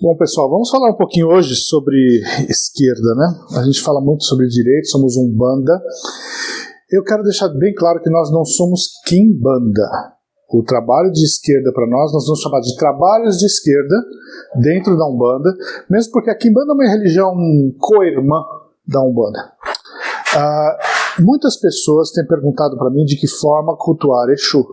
Bom, pessoal, vamos falar um pouquinho hoje sobre esquerda, né? A gente fala muito sobre direito, somos Umbanda. Eu quero deixar bem claro que nós não somos Quimbanda. O trabalho de esquerda para nós vamos chamar de trabalhos de esquerda dentro da Umbanda, mesmo porque a Quimbanda é uma religião co-irmã da Umbanda. Muitas pessoas têm perguntado para mim de que forma cultuar Exu.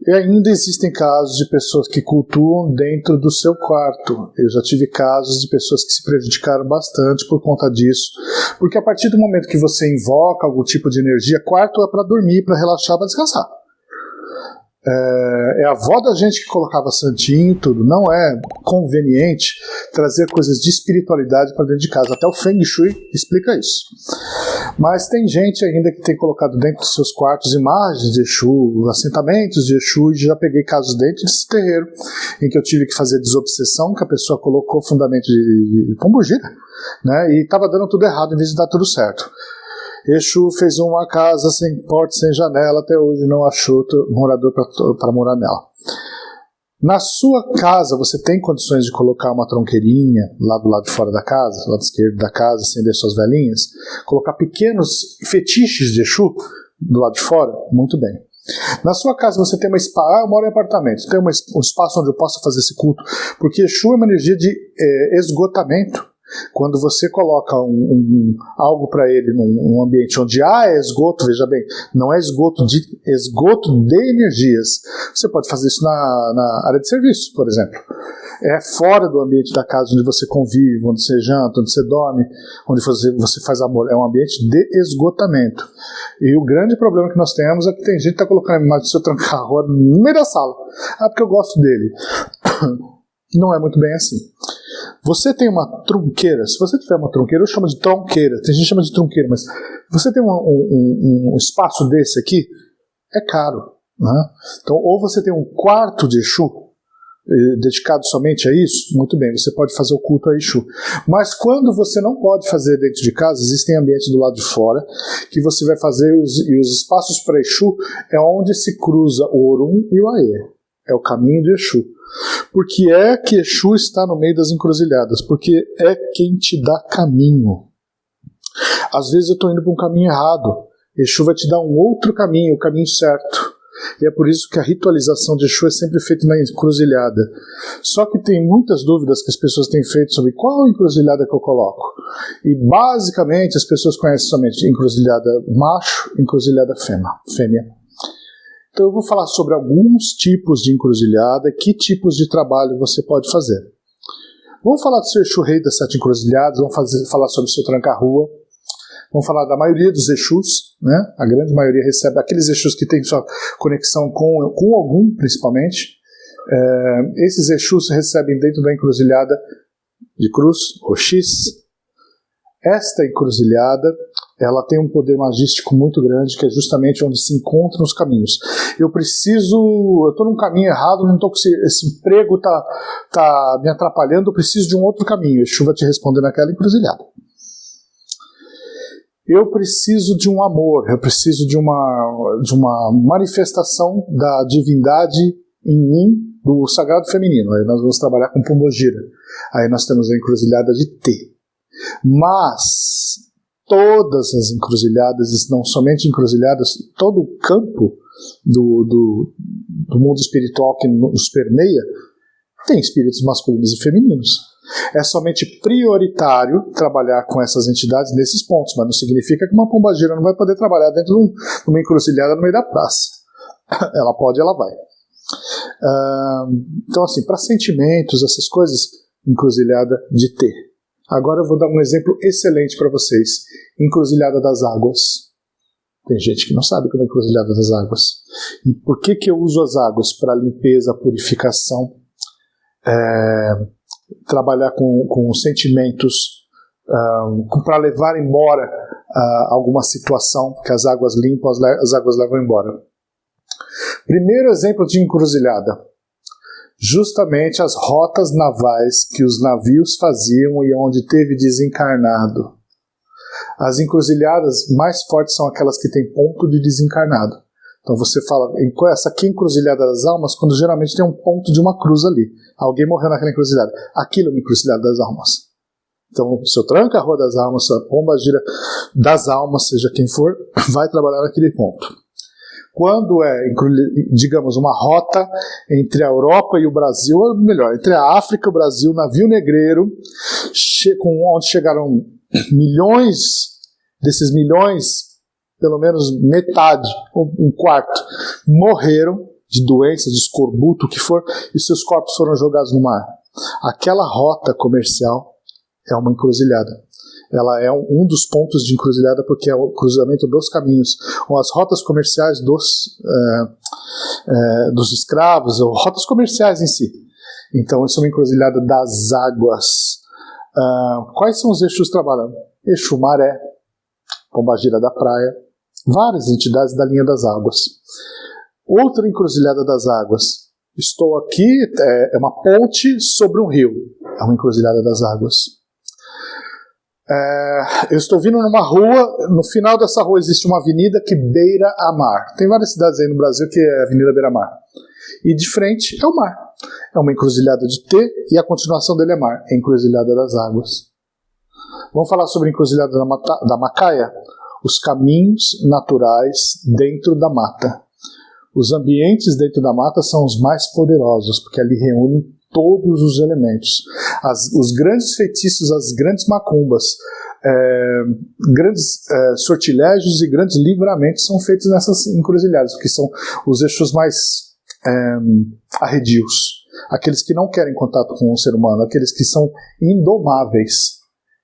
E ainda existem casos de pessoas que cultuam dentro do seu quarto. Eu já tive casos de pessoas que se prejudicaram bastante por conta disso. Porque a partir do momento que você invoca algum tipo de energia, quarto é para dormir, para relaxar, para descansar. É a avó da gente que colocava santinho e tudo. Não é conveniente trazer coisas de espiritualidade para dentro de casa. Até o Feng Shui explica isso. Mas tem gente ainda que tem colocado dentro dos seus quartos imagens de Exu, assentamentos de Exu, e já peguei casos dentro desse terreiro em que eu tive que fazer desobsessão, que a pessoa colocou fundamento de pombogira, né, e estava dando tudo errado em vez de dar tudo certo. Exu fez uma casa sem porta, sem janela, até hoje não achou morador para morar nela. Na sua casa, você tem condições de colocar uma tronqueirinha lá do lado de fora da casa, lado esquerdo da casa, acender suas velinhas, colocar pequenos fetiches de Exu do lado de fora? Muito bem. Na sua casa você tem uma espaço, eu moro em apartamento, tem um espaço onde eu possa fazer esse culto, porque Exu é uma energia de esgotamento. Quando você coloca algo para ele num ambiente onde há esgoto, veja bem, não é esgoto de energias. Você pode fazer isso na área de serviço, por exemplo. É fora do ambiente da casa onde você convive, onde você janta, onde você dorme, onde você faz amor. É um ambiente de esgotamento. E o grande problema que nós temos é que tem gente que está colocando a imagem do seu tranca-rua no meio da sala. Porque eu gosto dele. Não é muito bem assim. Você tem uma trunqueira, se você tiver uma trunqueira, eu chamo de tronqueira, tem gente que chama de trunqueira, mas você tem um espaço desse aqui, é caro, né? Então, ou você tem um quarto de Exu dedicado somente a isso, muito bem, você pode fazer o culto a Exu. Mas quando você não pode fazer dentro de casa, existem ambientes do lado de fora que você vai fazer, e os espaços para Exu é onde se cruza o Orum e o Aê, é o caminho de Exu. Por que é que Exu está no meio das encruzilhadas? Porque é quem te dá caminho. Às vezes eu estou indo para um caminho errado. Exu vai te dar um outro caminho, o caminho certo. E é por isso que a ritualização de Exu é sempre feita na encruzilhada. Só que tem muitas dúvidas que as pessoas têm feito sobre qual encruzilhada que eu coloco. E basicamente as pessoas conhecem somente encruzilhada macho, encruzilhada fêmea. Então eu vou falar sobre alguns tipos de encruzilhada, que tipos de trabalho você pode fazer. Vamos falar do seu Exu Rei das 7 encruzilhadas, vamos falar sobre o seu tranca-rua, vamos falar da maioria dos Exus, né? A grande maioria recebe aqueles Exus que têm sua conexão com algum, principalmente. Esses Exus recebem dentro da encruzilhada de cruz, ou X. Esta encruzilhada, ela tem um poder magístico muito grande, que é justamente onde se encontram os caminhos. Eu estou num caminho errado, não estou com esse emprego está me atrapalhando, eu preciso de um outro caminho. Exu vai te responder naquela encruzilhada. Eu preciso de um amor, eu preciso de uma manifestação da divindade em mim, do sagrado feminino. Aí nós vamos trabalhar com pombogira. Aí nós temos a encruzilhada de T. Mas todas as encruzilhadas, não somente encruzilhadas, todo o campo do mundo espiritual que nos permeia tem espíritos masculinos e femininos. É somente prioritário trabalhar com essas entidades nesses pontos, mas não significa que uma pombagira não vai poder trabalhar dentro de uma encruzilhada no meio da praça. Ela pode, ela vai. Então, assim, para sentimentos, essas coisas, encruzilhada de T. Agora eu vou dar um exemplo excelente para vocês. Encruzilhada das águas. Tem gente que não sabe o que é encruzilhada das águas. E por que eu uso as águas? Para limpeza, purificação, trabalhar com sentimentos, para levar embora alguma situação que as águas limpam, as águas levam embora. Primeiro exemplo de encruzilhada. Justamente as rotas navais que os navios faziam e onde teve desencarnado. As encruzilhadas mais fortes são aquelas que têm ponto de desencarnado. Então você fala, essa aqui é a encruzilhada das almas, quando geralmente tem um ponto de uma cruz ali. Alguém morreu naquela encruzilhada. Aquilo é uma encruzilhada das almas. Então, se eu tranca a rua das almas, se a pomba gira das almas, seja quem for, vai trabalhar naquele ponto. Quando é, digamos, uma rota entre a Europa e o Brasil, ou melhor, entre a África e o Brasil, navio negreiro, onde chegaram milhões, desses milhões, pelo menos metade, ou um quarto, morreram de doenças, de escorbuto, o que for, e seus corpos foram jogados no mar. Aquela rota comercial é uma encruzilhada. Ela é um dos pontos de encruzilhada porque é o cruzamento dos caminhos, ou as rotas comerciais dos escravos, ou rotas comerciais em si. Então, isso é uma encruzilhada das águas. Quais são os Exus trabalhando? Exu Maré, Pombagira da Praia, várias entidades da linha das águas. Outra encruzilhada das águas. Estou aqui, é uma ponte sobre um rio. É uma encruzilhada das águas. Eu estou vindo numa rua, no final dessa rua existe uma avenida que beira a mar. Tem várias cidades aí no Brasil que é a Avenida Beira Mar. E de frente é o mar. É uma encruzilhada de T e a continuação dele é mar. É a encruzilhada das águas. Vamos falar sobre a encruzilhada da Macaia? Os caminhos naturais dentro da mata. Os ambientes dentro da mata são os mais poderosos, porque ali reúnem todos os elementos. Os grandes feitiços, as grandes macumbas, grandes sortilégios e grandes livramentos são feitos nessas encruzilhadas, porque são os Exus mais arredios, aqueles que não querem contato com o ser humano, aqueles que são indomáveis.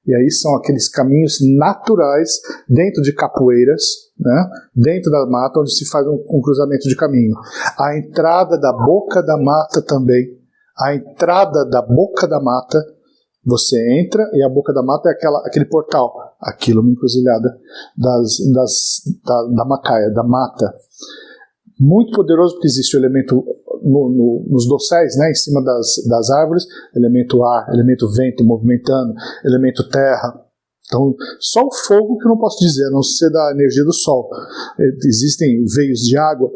E aí são aqueles caminhos naturais dentro de capoeiras, né, dentro da mata, onde se faz um cruzamento de caminho. A entrada da boca da mata também. A entrada da boca da mata, você entra e a boca da mata é aquele portal. Aquilo é uma encruzilhada da Macaia, da mata. Muito poderoso porque existe o elemento nos dosséis, né, em cima das árvores, elemento ar, elemento vento movimentando, elemento terra. Então, só o fogo que eu não posso dizer, a não ser da energia do sol. Existem veios de água,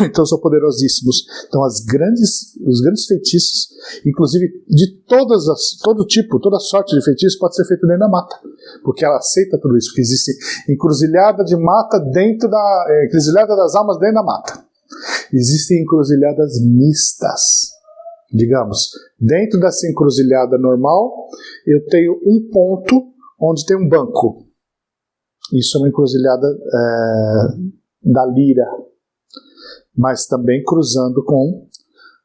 então são poderosíssimos. Então, os grandes feitiços, inclusive de todo tipo, toda sorte de feitiço, pode ser feito dentro da mata, porque ela aceita tudo isso, porque existe encruzilhada de mata encruzilhada das almas dentro da mata. Existem encruzilhadas mistas. Digamos, dentro dessa encruzilhada normal, eu tenho um ponto onde tem um banco. Isso é uma encruzilhada da lira, mas também cruzando com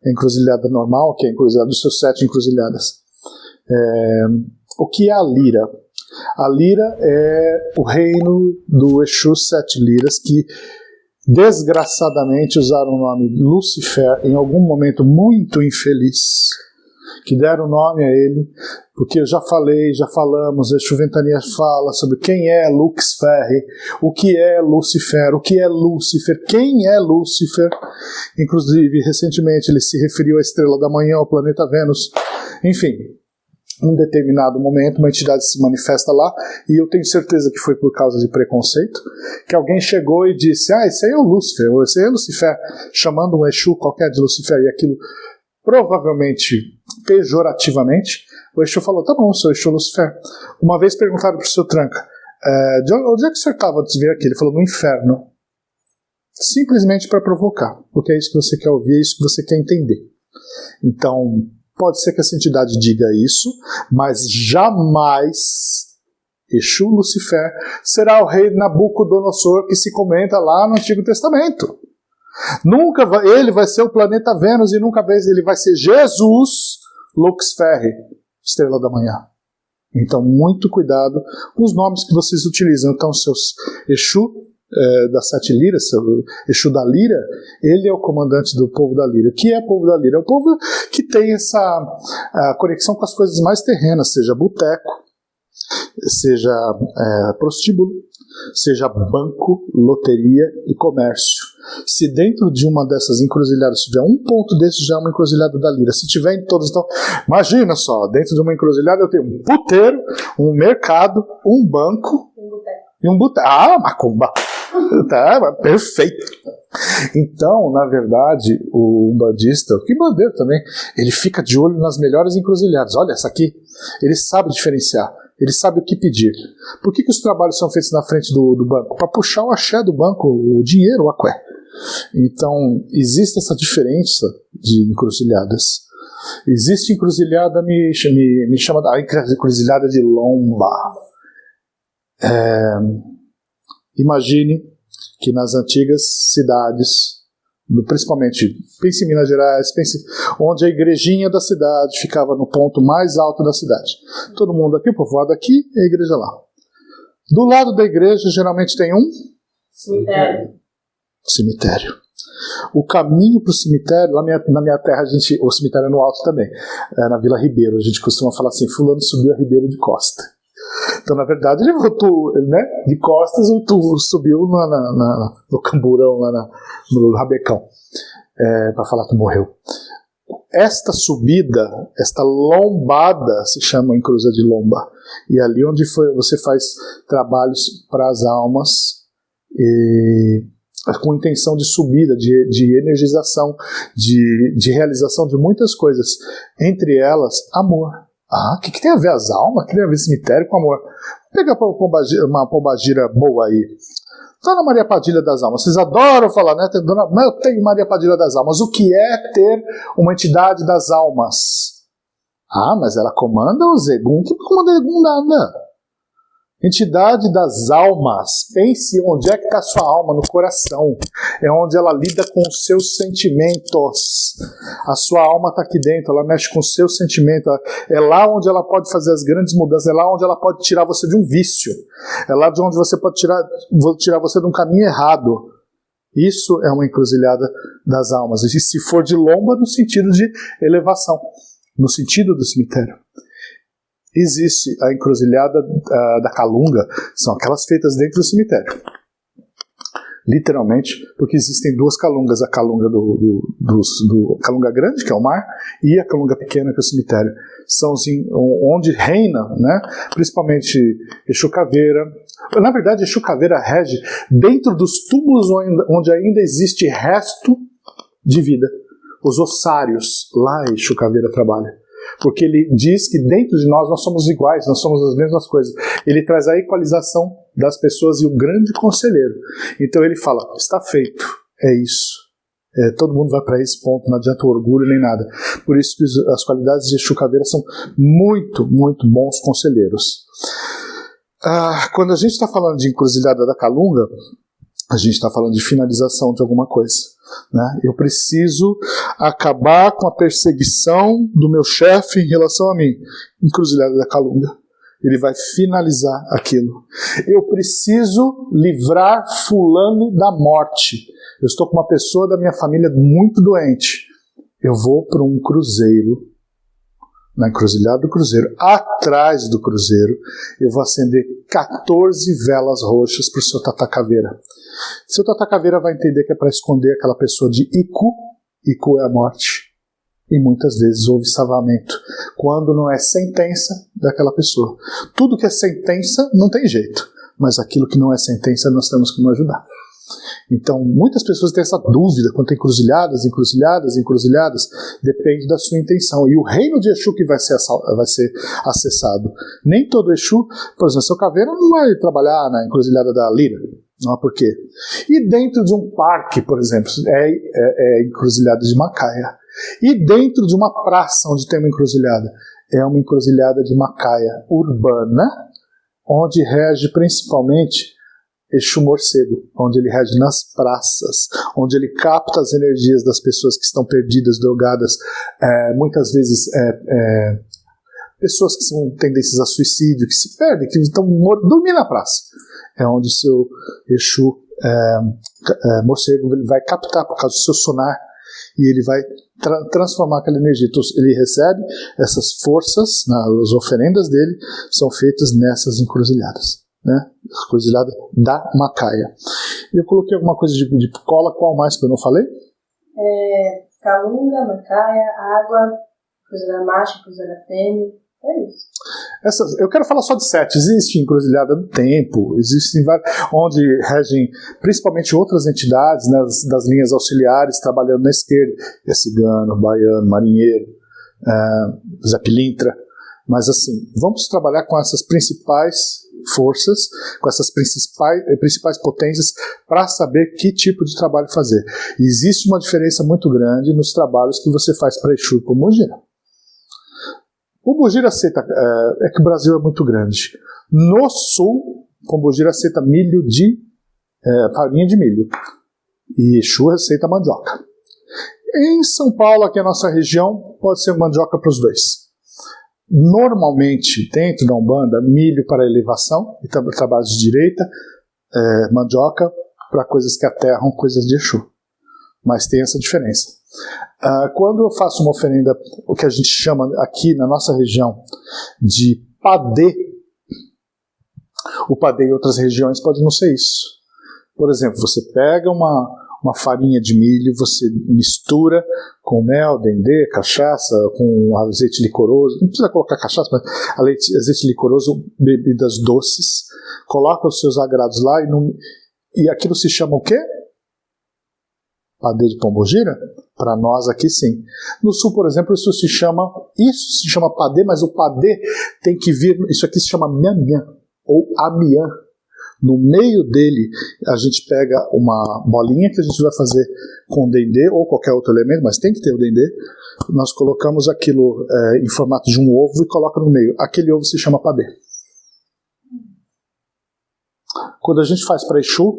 a encruzilhada normal, que é a encruzilhada dos seus 7 encruzilhadas. O que é a lira? A lira é o reino do Exu 7 liras, que desgraçadamente usaram o nome Lucifer em algum momento muito infeliz, que deram nome a ele, porque eu já falamos, Exu Ventania fala sobre quem é Luxferre, o que é Lucifer, o que é Lúcifer, quem é Lúcifer. Inclusive, recentemente ele se referiu à estrela da manhã, ao planeta Vênus. Enfim, um determinado momento, uma entidade se manifesta lá, e eu tenho certeza que foi por causa de preconceito, que alguém chegou e disse, esse aí é o Lúcifer, ou esse aí é Lucifer, chamando um Exu qualquer de Lucifer, e aquilo provavelmente pejorativamente, o Exu falou, tá bom, sou Exu Lucifer. Uma vez perguntaram pro seu Tranca, onde é que o senhor estava antes de vir aqui? Ele falou, no inferno. Simplesmente para provocar, porque é isso que você quer ouvir, é isso que você quer entender. Então, pode ser que essa entidade diga isso, mas jamais Exu Lucifer será o rei Nabucodonosor que se comenta lá no Antigo Testamento. Ele vai ser o planeta Vênus e nunca mais ele vai ser Jesus Luxferre, estrela da manhã. Então, muito cuidado com os nomes que vocês utilizam. Então, seus Exu das 7 liras, Exu da Lira, ele é o comandante do povo da Lira. O que é o povo da Lira? É o povo que tem essa conexão com as coisas mais terrenas, seja boteco, seja prostíbulo, seja banco, loteria e comércio. Se dentro de uma dessas encruzilhadas tiver um ponto desse, já é uma encruzilhada da Lira. Se tiver em todas, então, imagina só, dentro de uma encruzilhada eu tenho um puteiro, um mercado, um banco e um boteco. Macumba! Tá, perfeito. Então, na verdade, o umbandista, o quimbandeiro também, ele fica de olho nas melhores encruzilhadas. Olha, essa aqui, ele sabe diferenciar, ele sabe o que pedir. Por que os trabalhos são feitos na frente do banco? Para puxar o axé do banco, o dinheiro, o aqué. Então, existe essa diferença de encruzilhadas. Existe encruzilhada, me chama a encruzilhada de lomba. Imagine que nas antigas cidades, principalmente, pense em Minas Gerais, onde a igrejinha da cidade ficava no ponto mais alto da cidade. Todo mundo aqui, o povoado aqui, e a igreja lá. Do lado da igreja, geralmente tem um cemitério. O caminho para o cemitério, na minha terra, o cemitério é no alto também, na Vila Ribeiro. A gente costuma falar assim, fulano subiu a Ribeiro de Costa. Então, na verdade, ele voltou, né, de costas, subiu no camburão, lá no rabecão, para falar que morreu. Esta subida, esta lombada, se chama encruza de lomba. E ali onde você faz trabalhos para as almas, com intenção de subida, de energização, de realização de muitas coisas. Entre elas, amor. O que tem a ver as almas? O que tem a ver cemitério com amor? Pega uma pombagira boa aí. Dona Maria Padilha das Almas. Vocês adoram falar, né? Eu tenho Maria Padilha das Almas. O que é ter uma entidade das almas? Mas ela comanda o Zegum. Que comanda o Zegum nada. Entidade das almas. Pense onde é que está a sua alma, no coração. É onde ela lida com os seus sentimentos. A sua alma está aqui dentro, ela mexe com os seus sentimentos. É lá onde ela pode fazer as grandes mudanças. É lá onde ela pode tirar você de um vício. É lá de onde você pode tirar você de um caminho errado. Isso é uma encruzilhada das almas. E se for de lomba, no sentido de elevação. No sentido do cemitério. Existe a encruzilhada da calunga, são aquelas feitas dentro do cemitério. Literalmente, porque existem duas calungas, a calunga calunga grande, que é o mar, e a calunga pequena, que é o cemitério. São assim, onde reina, né, principalmente Exu Caveira. Na verdade, Exu Caveira rege dentro dos túmulos onde ainda existe resto de vida. Os ossários, lá Exu Caveira trabalha. Porque ele diz que dentro de nós somos iguais, nós somos as mesmas coisas. Ele traz a equalização das pessoas e o grande conselheiro. Então ele fala, está feito, é isso. Todo mundo vai para esse ponto, não adianta o orgulho nem nada. Por isso que as qualidades de Exu Caveira são muito, muito bons conselheiros. Quando a gente está falando de encruzilhada da calunga, a gente está falando de finalização de alguma coisa. Né? Eu preciso acabar com a perseguição do meu chefe em relação a mim. Encruzilhada da calunga. Ele vai finalizar aquilo. Eu preciso livrar fulano da morte. Eu estou com uma pessoa da minha família muito doente. Eu vou para um cruzeiro. Na encruzilhada do cruzeiro, atrás do cruzeiro, eu vou acender 14 velas roxas para o seu Tata Caveira. Seu Tata Caveira vai entender que é para esconder aquela pessoa de Iku. Iku é a morte. E muitas vezes houve salvamento. Quando não é sentença daquela pessoa. Tudo que é sentença não tem jeito. Mas aquilo que não é sentença nós temos que nos ajudar. Então, muitas pessoas têm essa dúvida quanto a encruzilhadas, depende da sua intenção. E o reino de Exu que vai ser acessado. Nem todo Exu, por exemplo, seu Caveira não vai trabalhar na encruzilhada da Lira. Não, por quê? E dentro de um parque, por exemplo, é encruzilhada de Macaia. E dentro de uma praça onde tem uma encruzilhada, é uma encruzilhada de Macaia urbana, onde rege principalmente Exu Morcego, onde ele rege nas praças, onde ele capta as energias das pessoas que estão perdidas, drogadas, muitas vezes pessoas que são tendências a suicídio, que se perdem, que estão dormindo na praça. É onde o seu Exu Morcego ele vai captar por causa do seu sonar e ele vai transformar aquela energia. Então, ele recebe essas forças, as oferendas dele são feitas nessas encruzilhadas. Né? Encruzilhada da Macaia. E eu coloquei alguma coisa de cola, qual mais que eu não falei? Calunga, Macaia, água, encruzilhada macho, encruzilhada fêmea, é isso. Eu quero falar só de 7. Existe encruzilhada do tempo, existem vários, onde regem principalmente outras entidades, né, das linhas auxiliares trabalhando na esquerda, cigano, baiano, marinheiro, Zé Pilintra. Mas assim, vamos trabalhar com essas principais forças, com essas principais potências para saber que tipo de trabalho fazer. E existe uma diferença muito grande nos trabalhos que você faz para Exu e Pombogira. Pombogira aceita, é que o Brasil é muito grande. No sul, Pombogira aceita farinha de milho. E Exu aceita mandioca. Em São Paulo, aqui é a nossa região, pode ser mandioca para os dois. Normalmente, dentro da Umbanda, milho para elevação, e trabalhos de direita, mandioca para coisas que aterram, coisas de Exu. Mas tem essa diferença. Quando eu faço uma oferenda, o que a gente chama aqui na nossa região de padê, o padê em outras regiões pode não ser isso. Por exemplo, você pega uma farinha de milho, você mistura com mel, dendê, cachaça, com azeite licoroso, não precisa colocar cachaça, mas azeite licoroso, bebidas doces, coloca os seus agrados lá e aquilo se chama o quê? Padê de Pombogira? Para nós aqui sim. No sul, por exemplo, isso se chama padê, mas o padê tem que vir, isso aqui se chama mianmian, ou amiã. No meio dele, a gente pega uma bolinha que a gente vai fazer com dendê ou qualquer outro elemento, mas tem que ter o dendê. Nós colocamos aquilo em formato de um ovo e coloca no meio. Aquele ovo se chama padê. Quando a gente faz para Exu,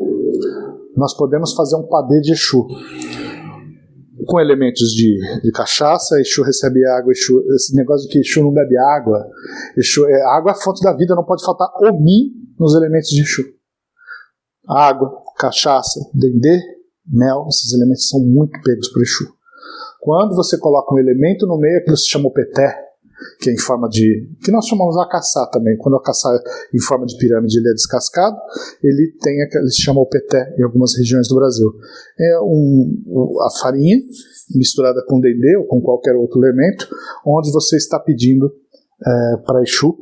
nós podemos fazer um padê de Exu com elementos de cachaça. Exu recebe água, esse negócio de que Exu não bebe água, água é a fonte da vida, não pode faltar Omi nos elementos de Exu. Água, cachaça, dendê, mel, esses elementos são muito pegos por Exu. Quando você coloca um elemento no meio, aquilo se chama o peté, que é em forma de... que nós chamamos de acaçá também. Quando o acaçá é em forma de pirâmide, ele é descascado, ele se chama o peté em algumas regiões do Brasil. É a farinha misturada com dendê ou com qualquer outro elemento, onde você está pedindo para Exu,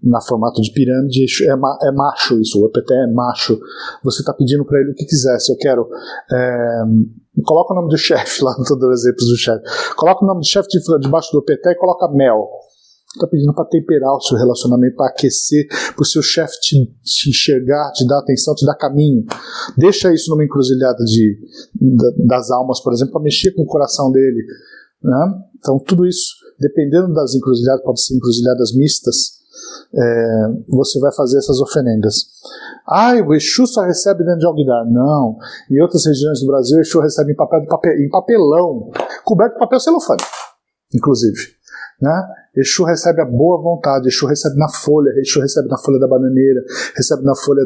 na formato de pirâmide. É macho isso, o EPT é macho. Você está pedindo para ele o que quiser. Se eu quero... coloca o nome do chefe lá, não estou dando exemplos do chefe. Coloca o nome do chefe debaixo do EPT e coloca mel. Está pedindo para temperar o seu relacionamento, para aquecer, para o seu chefe te enxergar, te dar atenção, te dar caminho. Deixa isso numa encruzilhada das almas, por exemplo, para mexer com o coração dele. Né? Então tudo isso, dependendo das encruzilhadas, pode ser encruzilhadas mistas, você vai fazer essas oferendas. O Exu só recebe dentro de alguidar. Não. Em outras regiões do Brasil, o Exu recebe em papelão, coberto de papel celofane, inclusive. Né? Exu recebe a boa vontade, Exu recebe na folha, Exu recebe na folha da bananeira, recebe na folha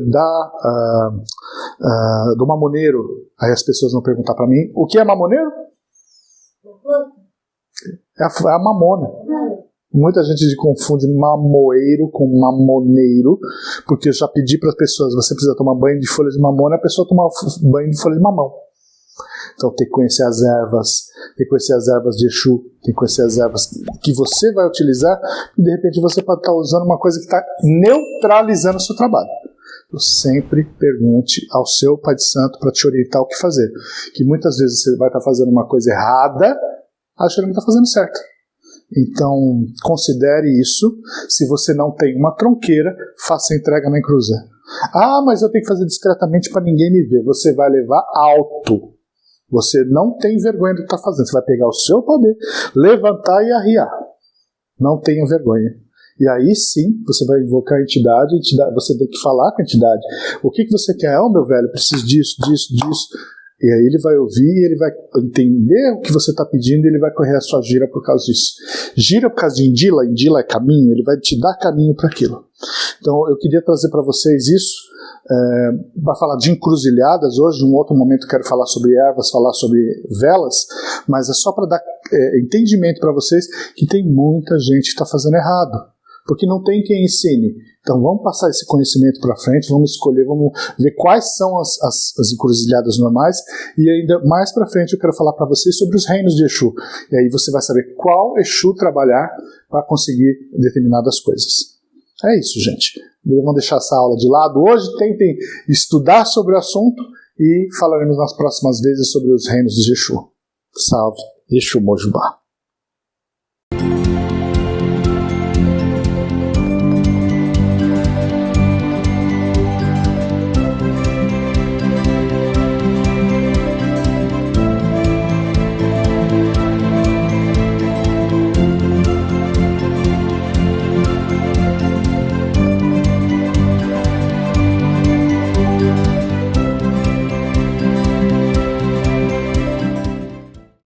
do mamoneiro. Aí as pessoas vão perguntar para mim, o que é mamoneiro? É a mamona. Muita gente confunde mamoeiro com mamoneiro, porque eu já pedi para as pessoas, você precisa tomar banho de folha de mamona, a pessoa toma banho de folha de mamão. Então tem que conhecer as ervas, tem que conhecer as ervas de Exu, tem que conhecer as ervas que você vai utilizar, e de repente você pode estar usando uma coisa que está neutralizando o seu trabalho. Então sempre pergunte ao seu Pai de Santo para te orientar o que fazer. Que muitas vezes você vai estar fazendo uma coisa errada, achando que está fazendo certo. Então, considere isso. Se você não tem uma tronqueira, faça a entrega na encruza. Mas eu tenho que fazer discretamente para ninguém me ver. Você vai levar alto. Você não tem vergonha do que está fazendo. Você vai pegar o seu poder, levantar e arriar. Não tenha vergonha. E aí sim, você vai invocar a entidade, você tem que falar com a entidade. O que você quer? Meu velho, eu preciso disso, disso, disso. E aí ele vai ouvir, ele vai entender o que você está pedindo e ele vai correr a sua gira por causa disso. Gira por causa de Indila, Indila é caminho, ele vai te dar caminho para aquilo. Então eu queria trazer para vocês isso, para falar de encruzilhadas hoje. Um outro momento eu quero falar sobre ervas, falar sobre velas, mas é só para dar entendimento para vocês que tem muita gente que está fazendo errado. Porque não tem quem ensine. Então vamos passar esse conhecimento para frente, vamos escolher, vamos ver quais são as encruzilhadas normais, e ainda mais para frente eu quero falar para vocês sobre os reinos de Exu. E aí você vai saber qual Exu trabalhar para conseguir determinadas coisas. É isso, gente. Vamos deixar essa aula de lado hoje. Tentem estudar sobre o assunto e falaremos nas próximas vezes sobre os reinos de Exu. Salve, Exu Mojubá.